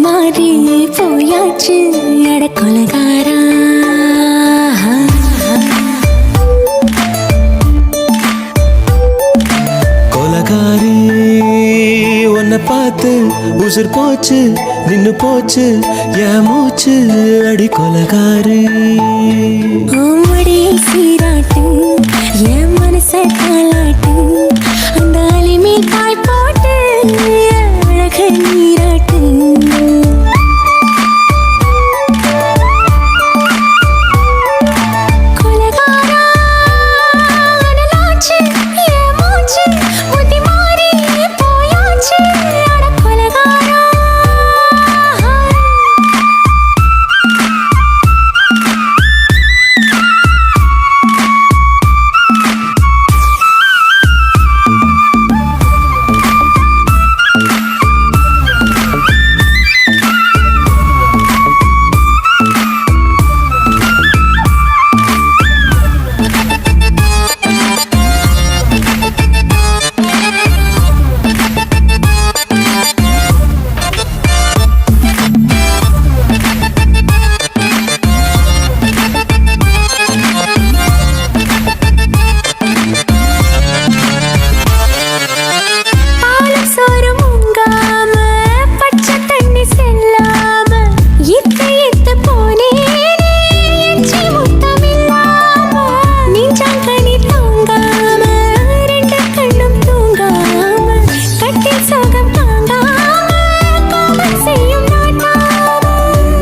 மாறி போயாச்சு அட கொலகாரா. கொலகாரி உன்னை பார்த்து உசுர் போச்சு நின்னு போச்சு என் மூச்சு அடி கொலகாரி. ஆமடி சீராட்டு என் மனச தாளாட்டு அந்த அலிமேல் காய் போட்டு அழக நீராட்டு. கொலகாரா அனலாச்சு என் மூச்சு புத்தி மாறி போயாச்சு அட கொலகாரா.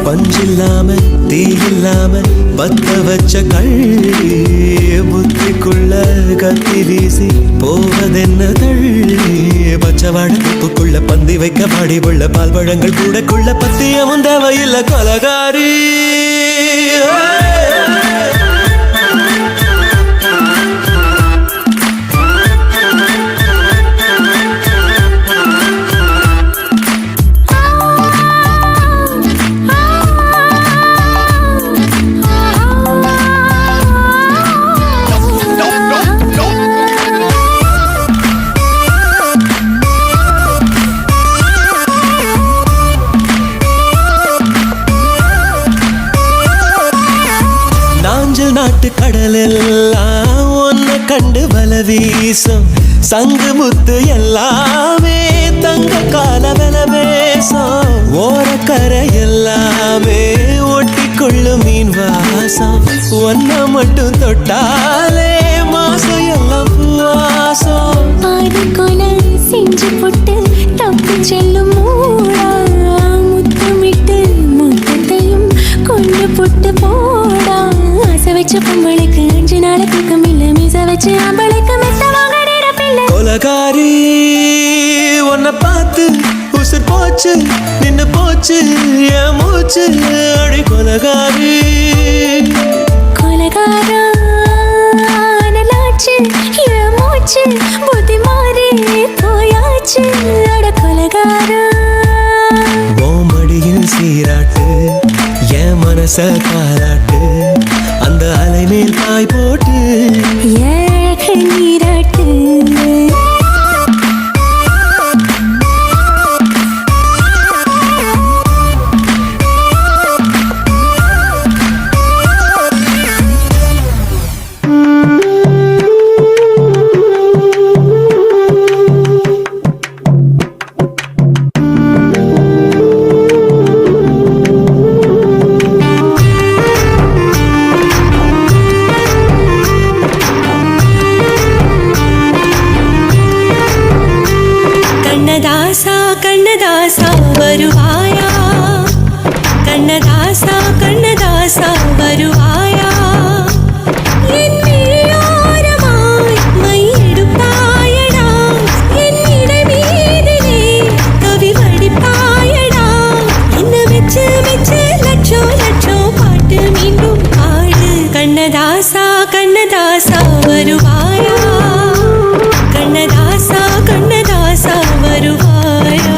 பஞ்சில்லாம தீ இல்லாம பத்த வச்ச கள்ளி புத்திக்குள்ள கத்தி வீசி போவதென்ன தள்ளி. பச்சைவாட துப்புக்குள்ள பந்தி வைக்க பாடி உள்ள பால் பழங்கள் கூடக்குள்ள பத்தியமும் தேவையில்லை கொலகாரி. நாட்டு கடலெல்லாம் ஒன்ன கண்டு வல வீசும் சங்கு முத்து எல்லாமே தங்க கால வெல பேசும். ஓரக்கரை எல்லாமே ஒட்டிக்கொள்ளும் மீன் வாசம் ஒன்ன மட்டும் தொட்டாலே மாசம் எல்லாம் பூவாசம். பாதி கொலை செஞ்சு போட்டு தப்பு செல்லும் மூடா முத்தமிட்டு முத்தத்தையும் கொண்டு போட்டு போடா. ஆசை வச்ச பொம்பளைக்கு 5 நாள் தூக்கம் இல்ல மீச வச்சு ஆம்பளைக்கு மெத்த வாங்கிட பிள்ளை. கொலகாரி உன்னை பார்த்து உசுர் போச்சு நின்னு போச்சு என் மூச்சு அடி கொலகாரி. கொலகாரா அனலாச்சு என் மூச்சு புத்தி மாறி போயாச்சு அட கொலகாரா. ஓமடியில் சீராட்டு என் மனச காலாட்டு அந்த அலை மேல் பாய் போட்டு ஏழக நீராட்டு. கண்ணதாசா வருவாயா கண்ணதாசா கண்ணதாசா வருவாயா. என் விழியோரமாய் மை எடுப்பாயடா என் இடை மீதிலே கவி வடிப்பாயடா. என்ன வெச்சு வெச்சு லட்சம் லட்சம் பாட்டு மீண்டும் பாடு. கண்ணதாசா கண்ணதாசா வருவாயா கண்ணதாசா கண்ணதாசா வருவாயா.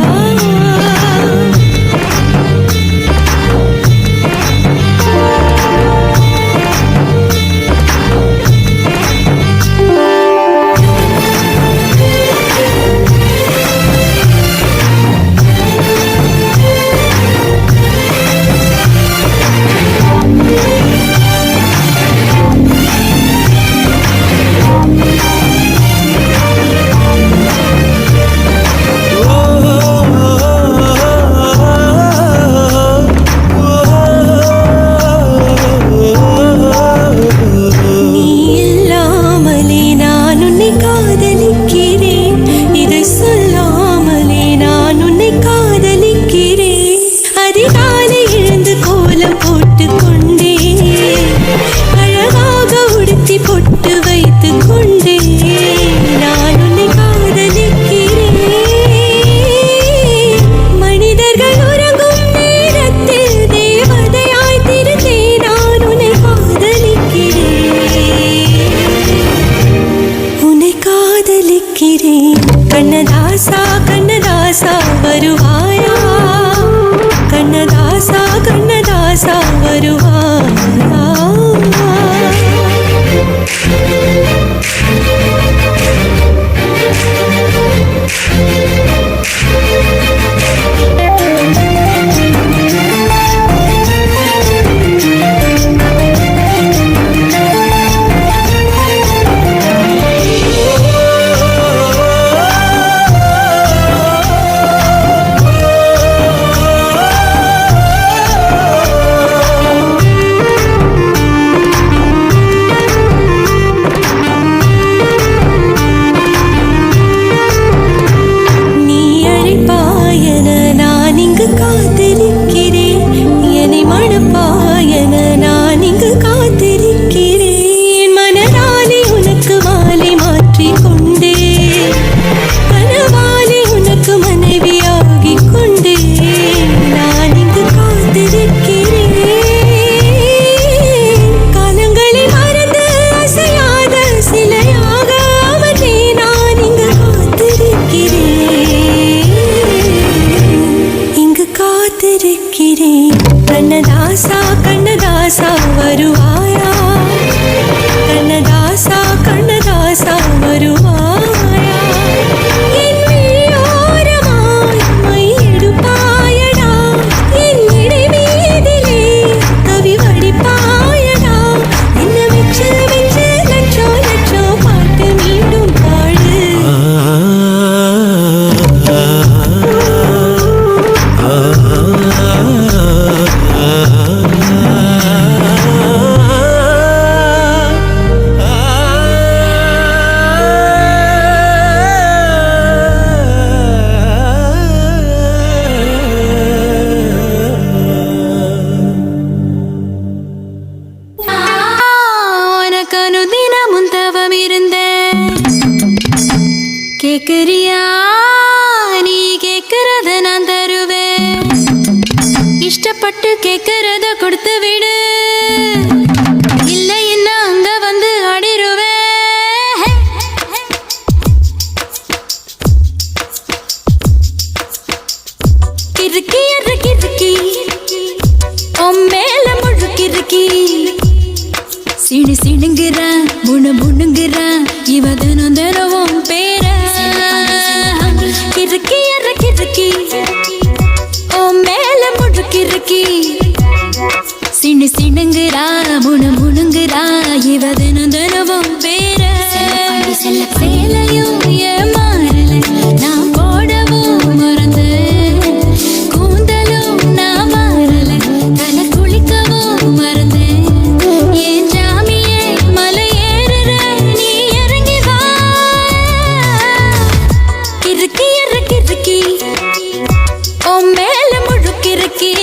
மணப்பாயன நான் இங்கு காத்திருக்கிறேன். மனதாலே உனக்கு மாலை மாற்றிக் கொண்டே கனவாலே உனக்கு மனைவியாகிக் கொண்டே நான் இங்கு காத்திருக்கிறேன். காலங்களை மறந்து அசையாத சிலையாக அவனை நான் இங்கு காத்திருக்கிறேன். இங்கு காத்திருக்கிறேன். கண்ணதாசா கண்ணதாசா வருவாயா? கண்ணதாசா கண்ணதாசா வருவாயா? என் விழியோரமாய் மை எடுப்பாயடா, என் இடை மீதிலே கவி வடிப்பாயடா. என்ன வெச்சு வெச்சு லட்சோ லட்சோ பாட்டு மீண்டும் பாடு. உனக்கு அனுதினமும் தவம் இருந்தேன். கேக்குறியா? நீ கேக்குறத நான் தருவேன். இஷ்டப்பட்டு கேக்குறத கொடுத்து விடு, இல்லை என்ன அங்க வந்து ஆடிருவேன். கிறுக்கி எற கிறுக்கி உன் மேல முழுக்கிறுக்கி சிணு சிணுங்குறான் முணு முணுங்குறான் இவ தினம் தினமும் பேர. கிறுக்கி எற கிறுக்கி உன் மேல முழுக்கிறுக்கி சிணு சிணுங்குறா முணு முணுங்குறா இவ தினம் தினமும் பேர. சேலையும் ஏமாறல நான் போடவும் மறந்து, கூந்தலும் நான் மாறல தலை குளிக்கவும் மறந்து. என் ஜாமியே மலை ஏறுற நீ இறங்கி வா. கிறுக்கி எற கிறுக்கி உன் மேல முழுக்கிறுக்கி.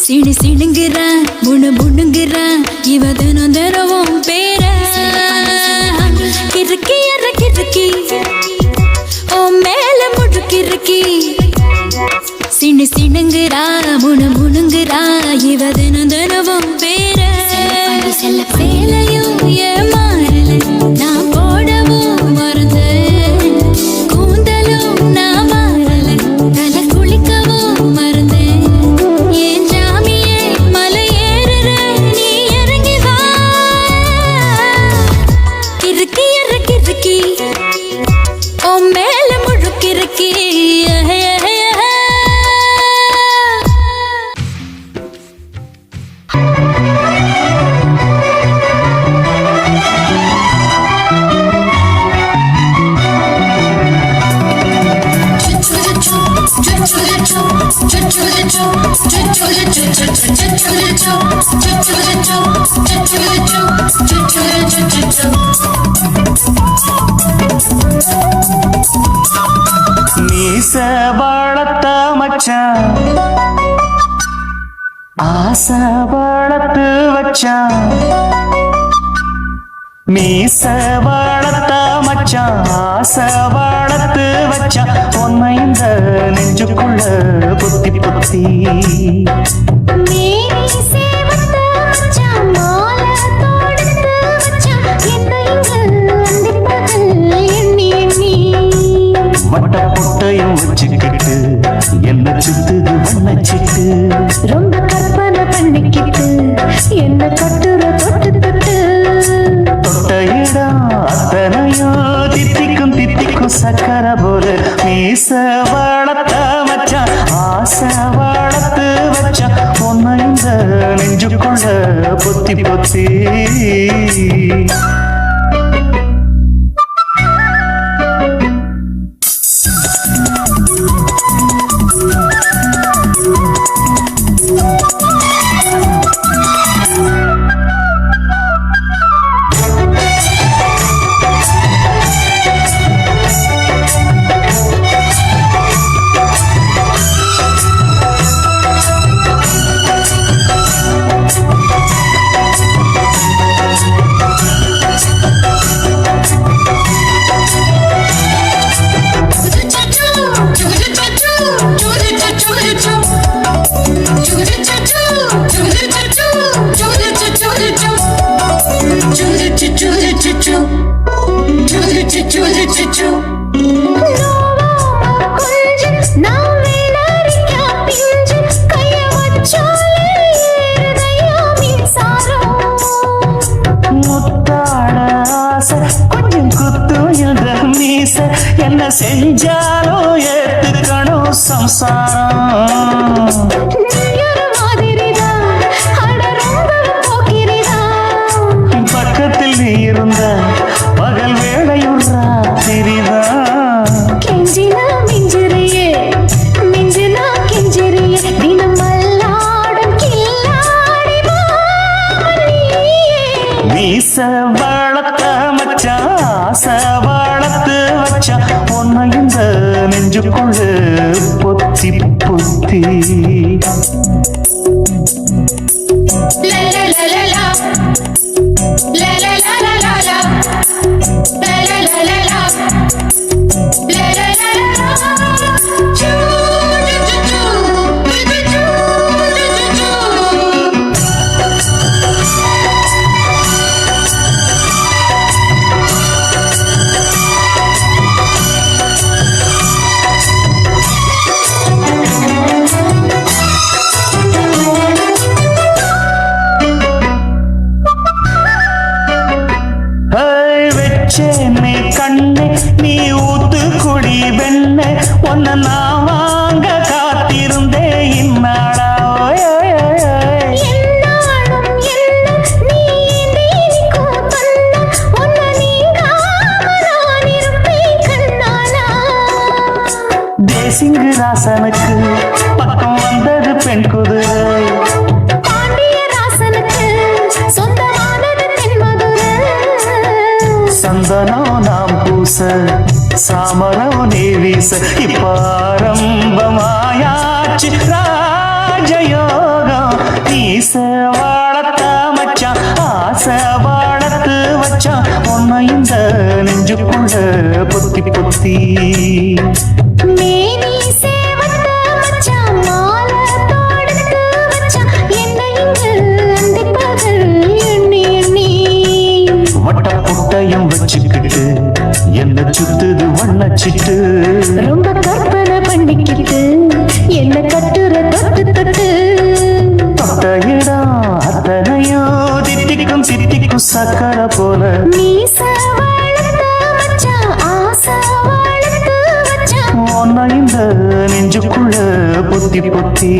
சிடு சிடுங்குறா முணு முணுங்குறா இவ தினம் தினமும் பேர கிறுக்கி எற கிறுக்கி ஓ மேல முடுக்கிறுக்கி சிடு சிடுங்குறா முணு முணுங்குறா இவ தினம் தினமும் பேர சேலையும் ஏமாறல நான் போடவும் மறந்த கூந்தலும் நான் மாறல தலை குளிக்கவும் மறந்தேன் என் ஜாமியே மலை ஏறுற நீ இறங்கி வா கிறுக்கி எற கிறுக்கி ஓ மேல முழுக்கிறுக்கி மீச வளர்த்த மச்சான் ஆசை வளர்த்து வச்சான் மீச வளர்த்த மச்சான் ஆசை வளர்த்து வச்சான் உன்னை இந்த நெஞ்சுக்குள்ள புத்தி புத்தி மட்ட பொட்டையும் வச்சுக்கிட்டு என்ன சுத்துது வண்ணச்சிட்டு ரொம்ப கற்பனை பண்ணிக்கிட்டு என்ன கட்டுற தொட்டு தொட்டு தொட்ட இடம் அத்தனையும் தித்திக்கும் தித்திக்கும் சக்கர போல மீச வளர்த்த மச்சான் ஆசை வளர்த்து வச்சான் உன்னை இந்த நெஞ்சுக்குள்ள பொத்தி பொத்தி கொஞ்சம் குத்துயத மீச என்ன செஞ்சாலும் ஏத்துக்கணும் சம்சாரம் பக்கத்தில் நீ இருந்த பகல் வேளையும் ராத்திரிதான் கெஞ்சினா மிஞ்சிறியே மிஞ்சினா கெஞ்சிறியே தினம் மல்லாடும் கில்லாடி மீச வளர்த்த மச்சான் ஆசை வளர்த்து வச்சான் உன்னை இந்த நெஞ்சுக்குள்ள பொத்தி பொத்தி நீ கண்ணே நீ ஊத்து குடி வெண்ணே உன்னை நான் வாங்க காத்திருந்தே இந்நாளா தேசிங்கு ராசனுக்கு பக்கம் வந்தது பெண் குதிரை சந்தனம் நாம் பூச சாமரம் நீ வீச இப்ப ஆரம்பமாயாச்சு ராஜயோகம் மீச வாழத்த மச்சான் ஆசை வாழத்து வச்சான் உன்னை இந்த நெஞ்சுக்குள்ள பொத்தி பொத்தி மேனி சேவத்த மச்சான் மாலை தொடுத்து வச்சான் என்னை இங்கு அந்திப்பகல் எண்ணி எண்ணி வட்ட புட்டையும் வச்சுக்கிட்டு என்ன சுத்துது வண்ணச்சிட்டு ரொம்ப கற்பனை பண்ணிக்கிட்டு என்ன கட்டுற தொட்டு தொட்டு தொட்ட இடம் அத்தனையோ தித்திக்கும் சித்திக்கும் சக்கரை போல மீச வளர்த்த மச்சான் ஆசை வளர்த்து வச்சான் உன்னை இந்த நெஞ்சுக்குள்ள பொத்தி பொத்தி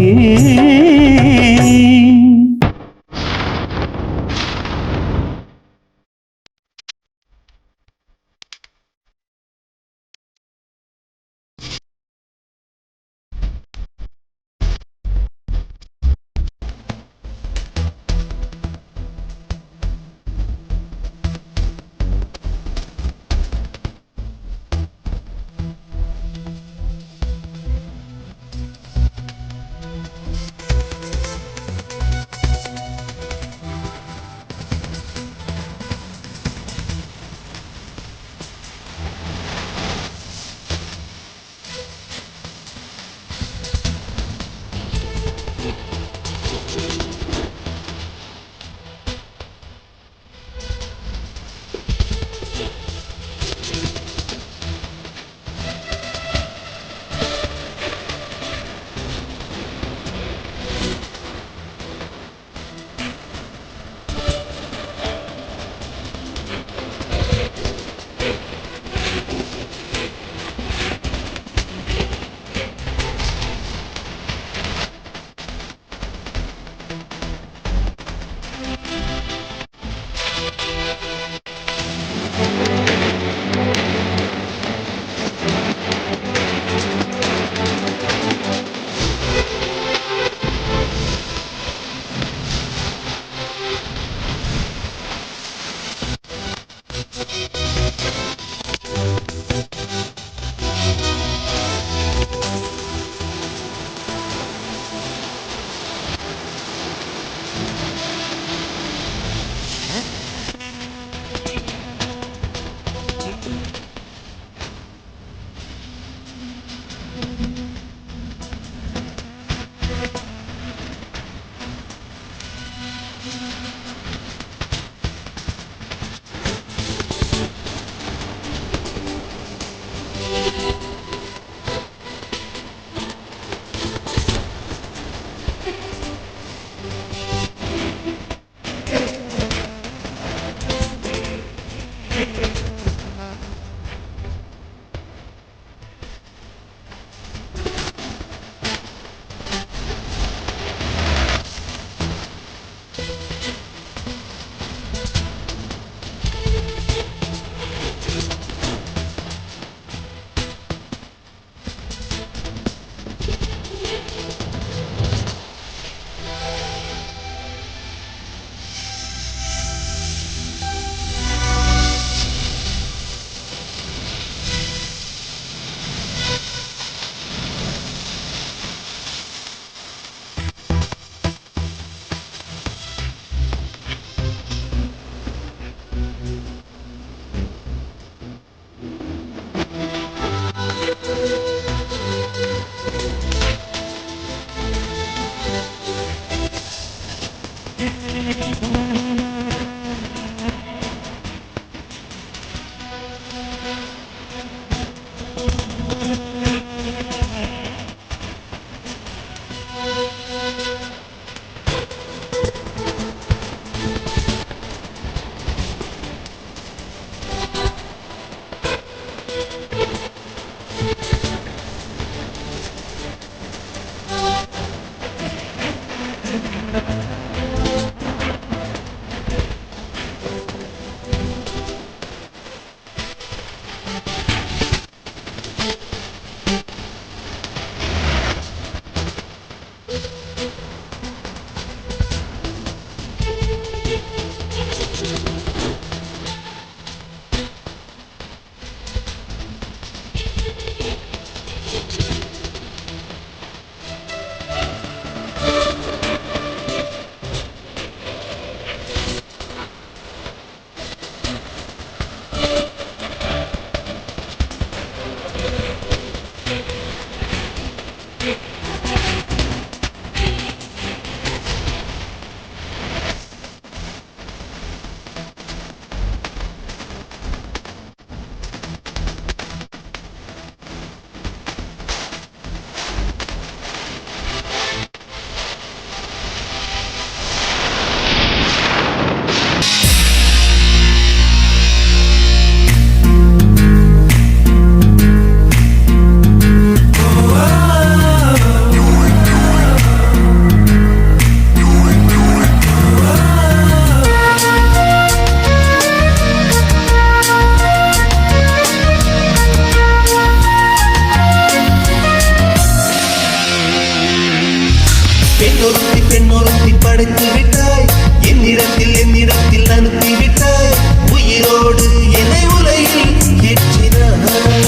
படைத்து விட்டாய் என்னிடத்தில் அனுப்பிவிட்டாய் உயிரோடு என்னை உலகில் ஏற்றினாய்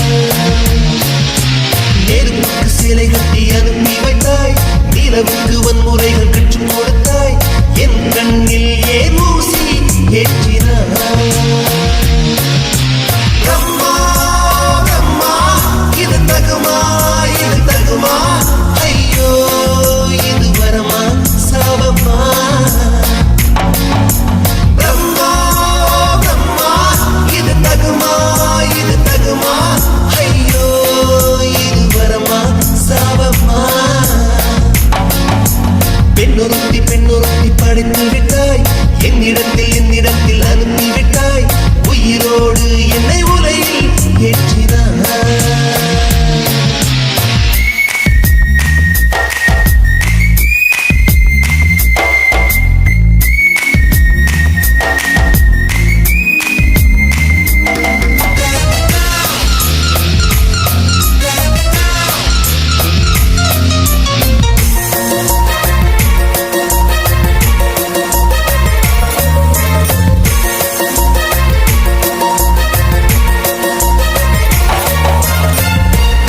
நெருப்புக்கு சிலை கட்டி அனுப்பி வைத்தாய் நிலவுக்கு வன்முறைகள் கற்றுக் கொடுத்தாய் என் கண்ணில் ஏன் ஊசி ஏற்றினாய் பிரம்மா பிரம்மா இது தகுமா ஐயோ இது வரமா சாபமா பிரம்மா பிரம்மா இது தகுமா ஐயோ இது வரமா சாபமா பெண்ணொருத்தி படைத்து விட்டாய் என்னிடத்தில் அனுப்பி விட்டாய் உயிரோடு என்னை உலகில் ஏற்றினாய்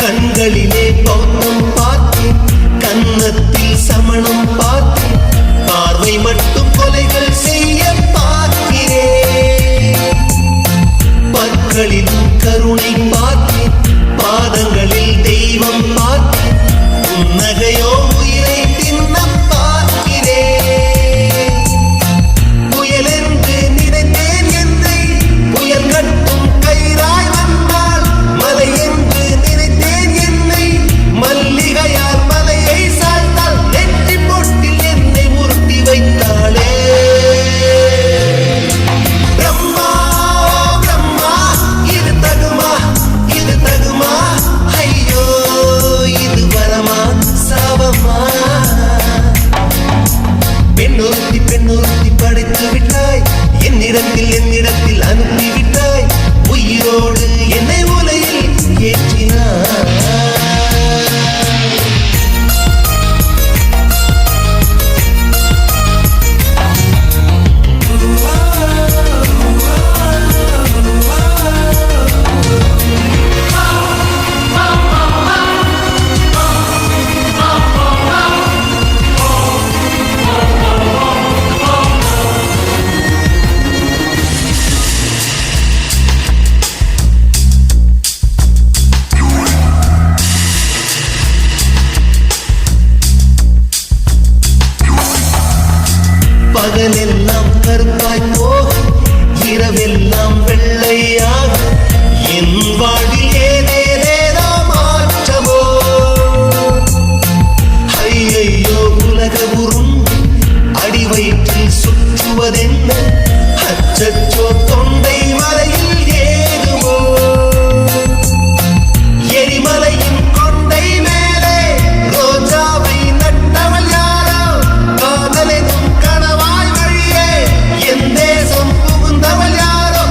கண்களிலே பௌத்தம் பார்த்தேன் கன்னத்தில் சமணம் பார்த்தேன் பார்வை மட்டும் கொலைகள் செய்ய பார்க்கிறேன் பற்களிலும் கருணை பார்த்தேன் பாதங்களில் தெய்வம் பார்த்தேன் புன்னகையோ உயிரை தின்ன பார்க்கிறேன் புயல் என்று நினைத்தேன் என்னை புயல் கட்டும் கயிறாய் வந்தால் மலை என்று மல்லிகையால் மலையை சாய்த்தால் நெற்றி பொட்டில் என்னை உருட்டி வைத்தாளே பிரம்மா பிரம்மா இது தகுமா ஐயோ இது வரமா சாபமா பெண்ணொருத்தி படைத்து விட்டாய் என்னிடத்தில் அனுப்பி விட்டாய் உயிரோடு என்னை உலகில் ஏற்றினாய் பகலெல்லாம் கருப்பாய் போக இரவெல்லாம் வெள்ளையாக என் வாழ்வில் ஏதேதேதோ மாற்றமோ ஐயையோ உலக உருண்டு அடி வயிற்றில் சுற்றுவதென்ன அச்சச்சோ தொண்டை மலையில் ஏறுமோ எரிமலையின் கொண்டை மேலே ரோஜாவை நட்டவள் யாரோ காதலெனும் கனவாய் வழியே என் தேசம் புகுந்தவள் யாரோ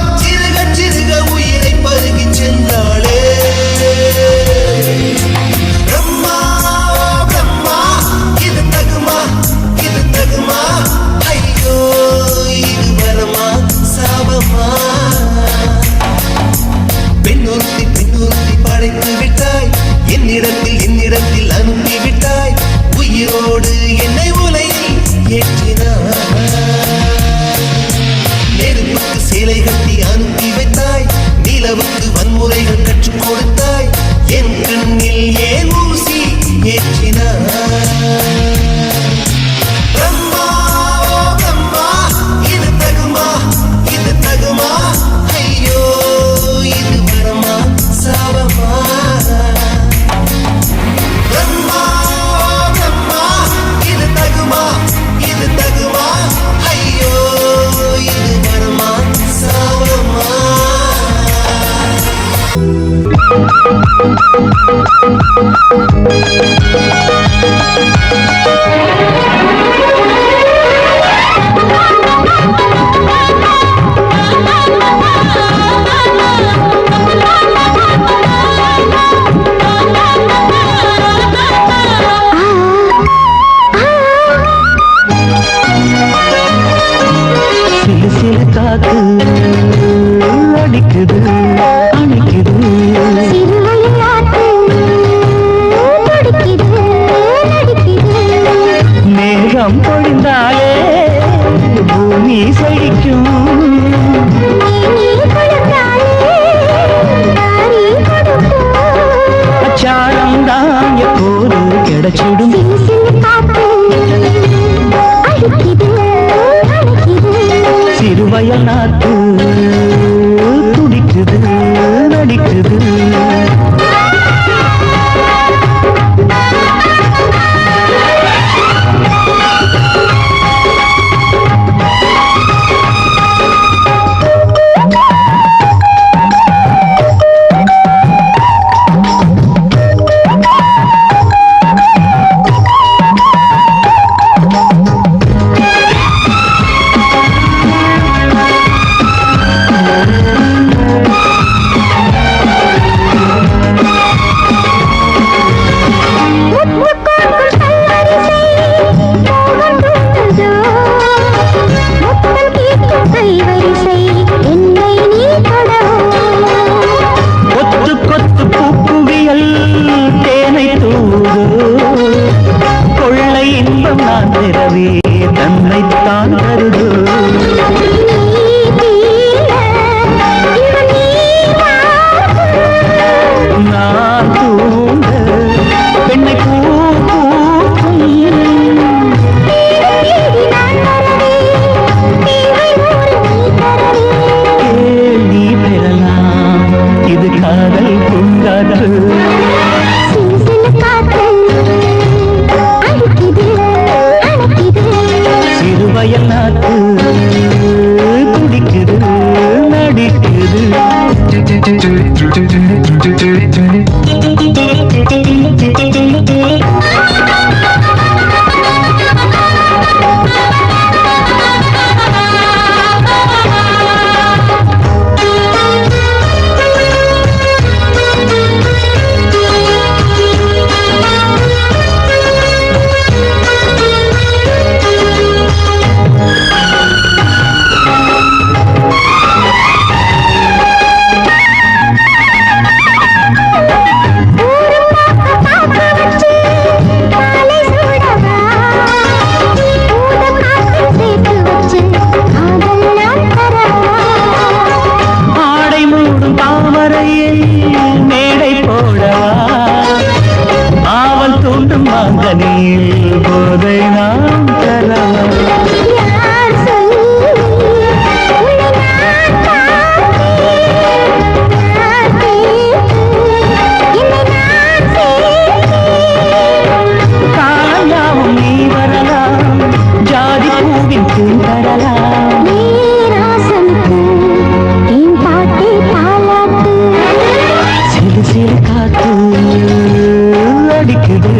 சிறுக உயிரை பருகி சென்றாளே பிரம்மா பிரம்மா இது தகுமா ஐயோ இது வரமா சாபமா பெண்ணொருத்தி படைத்து விட்டாய் என்னிடத்தில் அனுப்பி விட்டாய் உயிரோடு என்னை உலகில் ஏற்றினாய் நெருப்புக்கு சேலை கட்டி அனுப்பி வைத்தாய் நிலவுக்கு வன்முறைகள் கற்றுக் கொடுத்தாய் என் கண்ணில் ஏன் ஊசி ஏற்றினாய் பிரம்மா பிரம்மா இது தகுமா ஐயோ இது வரமா சாபமா பிரம்மா பிரம்மா இது தகுமா ஐயோ இது வரமா சாபமா சுட சுடும் சிறுவயல் நாத்து துடிக்குது நடிக்குது தன்னைத்தான் கருது நான் தூங்க பெண்ணை கேள்வி பெறலாம் இது காதல் பூங்காற்று சிறுவயல் நாட்டு துடிக்குது நடிக்குது போதை நாம் தரலாம் காயாவும் நீ வரலாம் ஜாதி பூவின் பூ தரலாம் சிறு சிறு காத்து அடிக்குது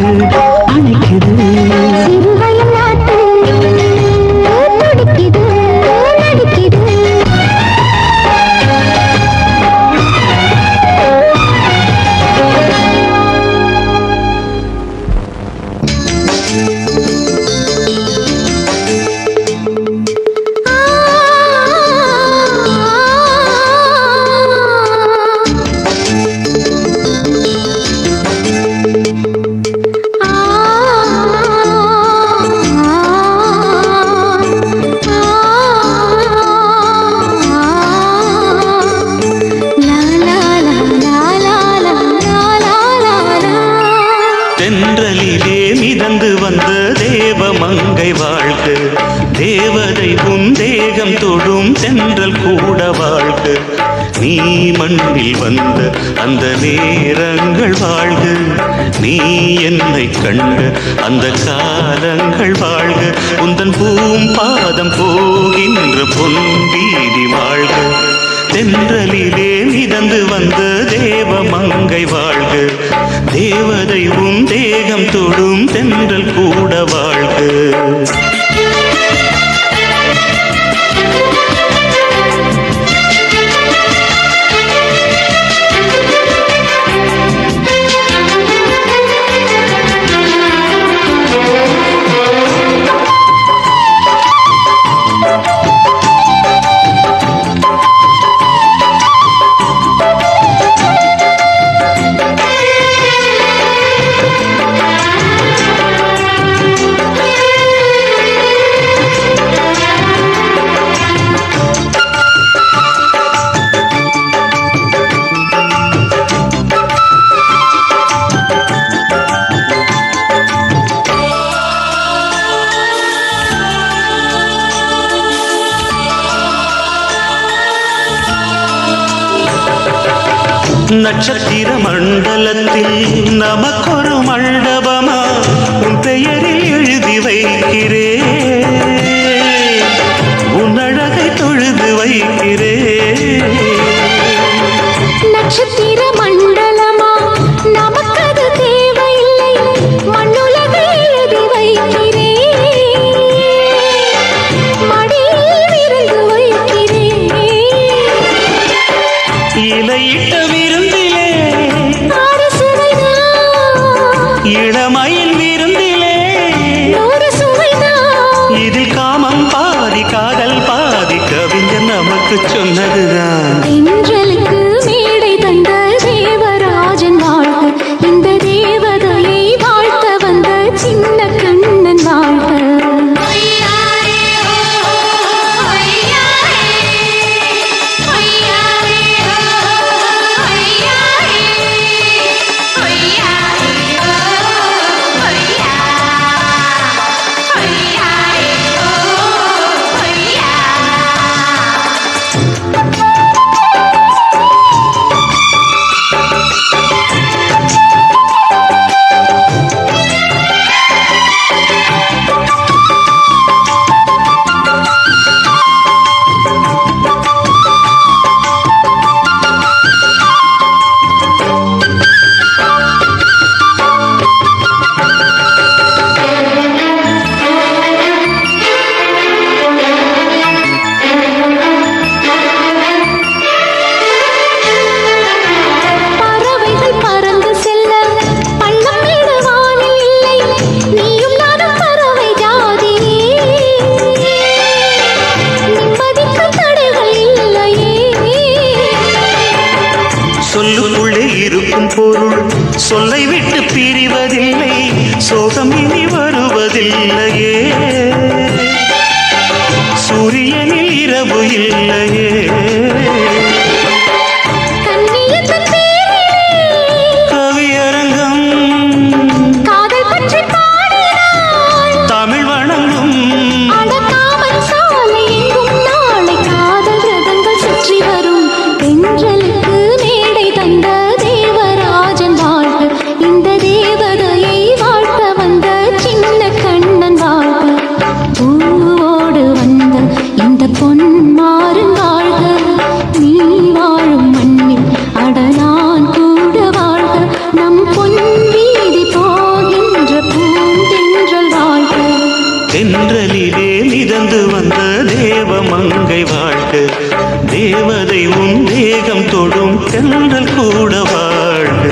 தென்றலிலே மிதந்து வந்த தேவமங்கை வாழ்க தேவதை உன் தேகம் தொடும் தென்றல் கூட வாழ்க நீ மண்ணில் வந்த அந்த நேரங்கள் வாழ்க நீ என்னை கண்ட அந்த காலங்கள் வாழ்க உந்தன் பூம்பாதம் போகின்ற பொன்வீதி வாழ்க தென்றலிலே மிதந்து வந்த தேவமங்கை வாழ்க தேவதை உன் தேகம் தொடும் தென்றல் கூட வாழ்க நட்சத்திர மண்டலத்தில் நமக்கொரு மண்டபமா உன் பெயரில் எழுதி வைக்கிறே, உன் அழகை தொழுது வைக்கிறே. நட்சத்திர மண்டலமா நமக்கது தேவையில்லை, மண்ணுலகை எழுதி வைக்கிறே, மடியில் விருந்து வைக்கிறே. இலையிட்ட விருந்திலே ஆறு சுவைதான், இளமையின் விருந்திலே நூறு சுவைதான். இதில் காமம் பாதி காதல் பாதி கவிஞர் நமக்கு சொன்னதுதான். தென்றலுக்கு மேடை தந்த தேவராஜன் வாழ்க, இந்த தேவதையை வாழ்த்த வந்த சின்ன கண்ணன் வாழ்க. பறவைகள் பறந்து செல்ல பள்ளம் மேடு வானில் இல்லை, நீயும் நானும் பறவை ஜாதியே, நிம்மதிக்கு தடைகள் இல்லையே. சொல்லுக்குள்ளே இருக்கும் பொருள் சொல்லை விட்டு பிரிவதில்லை, சோகம் இனி வருவதில்லையே, சூரியனில் இரவு இல்லையே. கண்ணியத்தின் பேரிலே கவியரங்கம் காதல் பற்றி பாடினாள், தமிழ் வணங்கும் அடக்காமல் சாலை எங்கும் நாளை காதல் ரதங்கள் சுற்றி வரும். தென்றலுக்கு மேடை தந்த தேவராஜன் வாழ்க, இந்த தேவதையை வாழ்த்த வந்த சின்ன கண்ணன் வாழ்க. பூவோடு வந்த இந்த பொன்மாறன் வாழ்க, நீ வாழும் மண்ணில் அட நான் கூட வாழ்க, நம் பொன் வீதி போகின்ற பூந்தென்றல் வாழ்க. தென்றலிலே மிதந்து வந்த தேவமங்கை வாழ்க, தேவதை உன் தேகம் தொடும் தென்றல் கூட வாழ்க.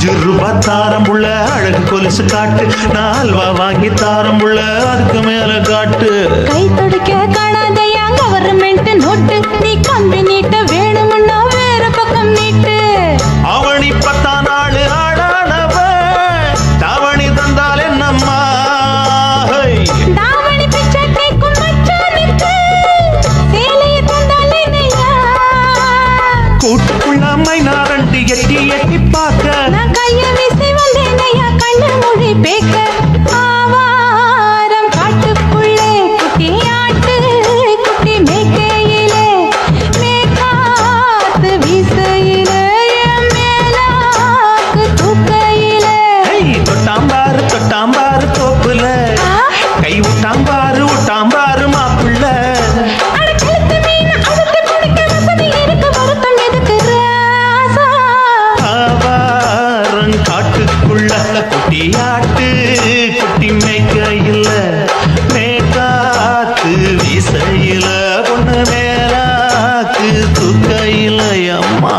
5 ரூபாய் தாரம் புள்ள அழகு கொலுசு காட்டு, நான் அல்வா வாங்கி தாரம் புள்ள அதுக்கு மேல காட்டு. கை தொடுக்க காணாதையா கவர்மெண்ட் நோட்டு, நீ கம்பி நீட்ட வேணும்னா வேற பக்கம் நீட்டு. அவனி 10ஆம் நாள் ஆடானவ தாவணி தந்தால் என்னம்மா? தாவணி பிச்சை கேக்கும் மச்சானுக்கு சேலையை தந்தால் என்னையா? கூட்டுக்குள்ள மைனாரண்டி எட்டி எட்டி பார்க்க, நான் கைய வீசி வந்தேனையா கண்ணு மொழி பேக்க. ஆவாரம் காட்டுக்குள்ளே குட்டி ஆட்டு குட்டி மேய்க்கையிலே, மேற்காத்து வீசையிலே, என் மேலாக்கு தூக்கையிலே. தொட்டாம்பாரு தொட்டாம்பாரு தோப்புல, கை விட்டாம்பாரு விட்டாம்பாரு மாப்பிள்ள. அட கழுத்து மீன் அழுத்து குடிக்க வசதி இருக்கு, வருத்தம் எதுக்கு ராசா? ஆவாரம் காட்டுக்குள்ள குட்டியாட்டு குட்டி மேய்க்கையில, மேற்காத்து வீசையில, பொண்ணு மேலாக்கு தூக்கையில அம்மா.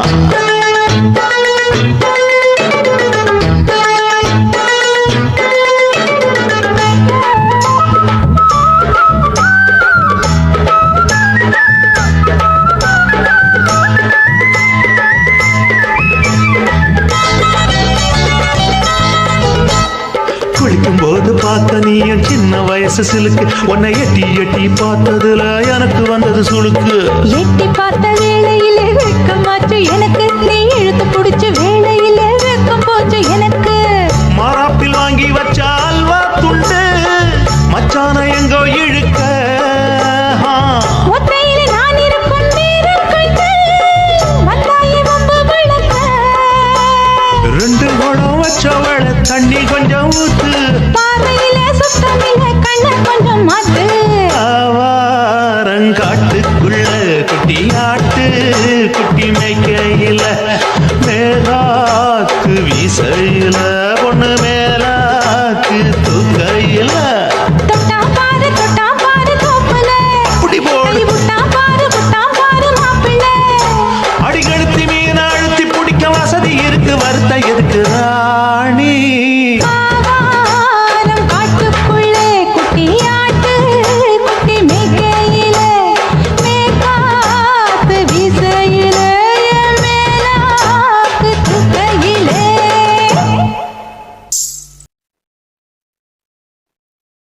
குளிக்கும் போது பார்த்த நீ என் சின்ன வயசு சிலுக்கு, உன்னை எட்டி எட்டி பார்த்ததுல எனக்கு வந்தது சுளுக்கு. எட்டி பார்த்த வேளையிலே வெட்கமாச்சு எனக்கு, நீ இழுத்து புடிச்சு வேளையிலே வெட்கம் போச்சு எனக்கு. மாறாப்பில் வாங்கி வச்ச அல்வா துண்டு மச்சான எங்கோ இழுக்க. ஒத்தையிலே நான் இருக்கும் நேரம் கண்டு வந்தாயே வம்பு விளக்க. 2 குடம் வச்சவள தண்ணி கொஞ்சம் ஊத்து, பார்வையிலே சுத்தமில்லை கண்ண கொஞ்சம் மாத்து. ஆவாரங்காட்டுக்குள்ள குட்டி ஆட்டு குட்டி மேய்க்கையில,